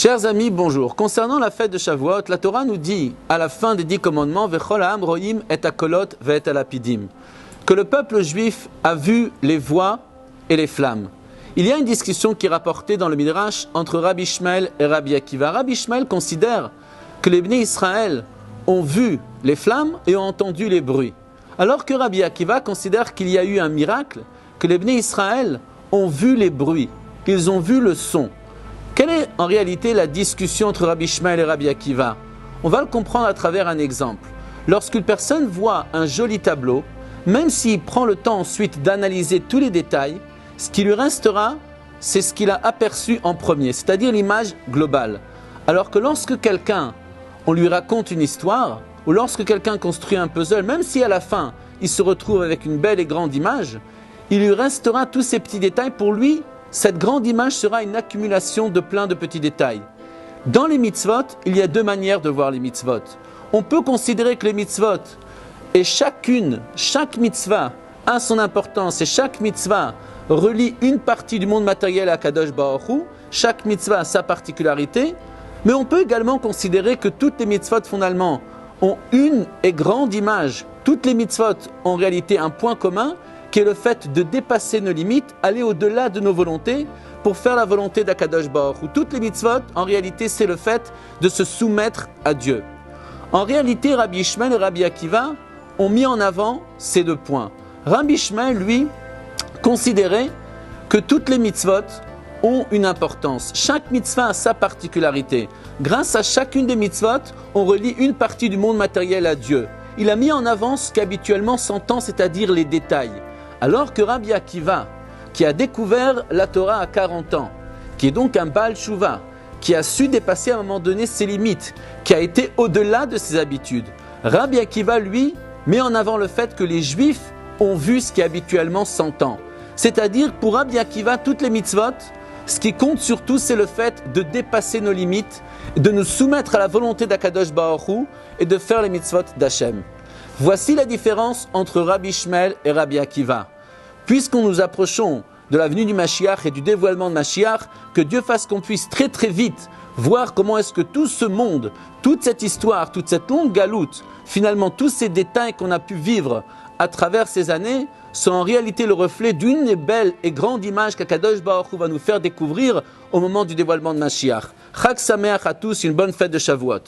Chers amis, bonjour. Concernant la fête de Shavuot, la Torah nous dit à la fin des 10 commandements Vechol ha'am roim et hakolot ve'et halapidim, que le peuple juif a vu les voix et les flammes. Il y a une discussion qui est rapportée dans le Midrash entre Rabbi Ishmael et Rabbi Akiva. Rabbi Ishmael considère que les Bnei Israël ont vu les flammes et ont entendu les bruits, alors que Rabbi Akiva considère qu'il y a eu un miracle, que les Bnei Israël ont vu les bruits, ils ont vu le son. Quelle est en réalité la discussion entre Rabbi Ishmael et Rabbi Akiva? On va le comprendre à travers un exemple. Lorsqu'une personne voit un joli tableau, même s'il prend le temps ensuite d'analyser tous les détails, ce qui lui restera, c'est ce qu'il a aperçu en premier, c'est-à-dire l'image globale. Alors que lorsque on lui raconte une histoire, ou lorsque quelqu'un construit un puzzle, même si à la fin, il se retrouve avec une belle et grande image, il lui restera tous ces petits détails. Pour lui, cette grande image sera une accumulation de plein de petits détails. Dans les mitzvot, il y a deux manières de voir les mitzvot. On peut considérer que les mitzvot, et chaque mitzvah a son importance, et chaque mitzvah relie une partie du monde matériel à Kadosh Baruch Hu, chaque mitzvah a sa particularité, mais on peut également considérer que toutes les mitzvot finalement ont une et grande image. Toutes les mitzvot ont en réalité un point commun, qui est le fait de dépasser nos limites, aller au-delà de nos volontés pour faire la volonté d'Akadosh Baruch Hu. Toutes les mitzvot, en réalité, c'est le fait de se soumettre à Dieu. En réalité, Rabbi Ishmael et Rabbi Akiva ont mis en avant ces deux points. Rabbi Ishmael, lui, considérait que toutes les mitzvot ont une importance. Chaque mitzvah a sa particularité. Grâce à chacune des mitzvot, on relie une partie du monde matériel à Dieu. Il a mis en avant ce qu'habituellement s'entend, c'est-à-dire les détails. Alors que Rabbi Akiva, qui a découvert la Torah à 40 ans, qui est donc un Baal Tshuva, qui a su dépasser à un moment donné ses limites, qui a été au-delà de ses habitudes, Rabbi Akiva, lui, met en avant le fait que les Juifs ont vu ce qui habituellement s'entend. C'est-à-dire, pour Rabbi Akiva, toutes les mitzvot, ce qui compte surtout, c'est le fait de dépasser nos limites, de nous soumettre à la volonté d'Akadosh Baruch Hu et de faire les mitzvot d'Hachem. Voici la différence entre Rabbi Ishmael et Rabbi Akiva. Puisqu'on nous approchons de la venue du Mashiach et du dévoilement de Mashiach, que Dieu fasse qu'on puisse très très vite voir comment est-ce que tout ce monde, toute cette histoire, toute cette longue galoute, finalement tous ces détails qu'on a pu vivre à travers ces années, sont en réalité le reflet d'une belle et grande image qu'Akadosh Baruch Hu va nous faire découvrir au moment du dévoilement de Mashiach. Chag Sameach à tous, une bonne fête de Shavuot.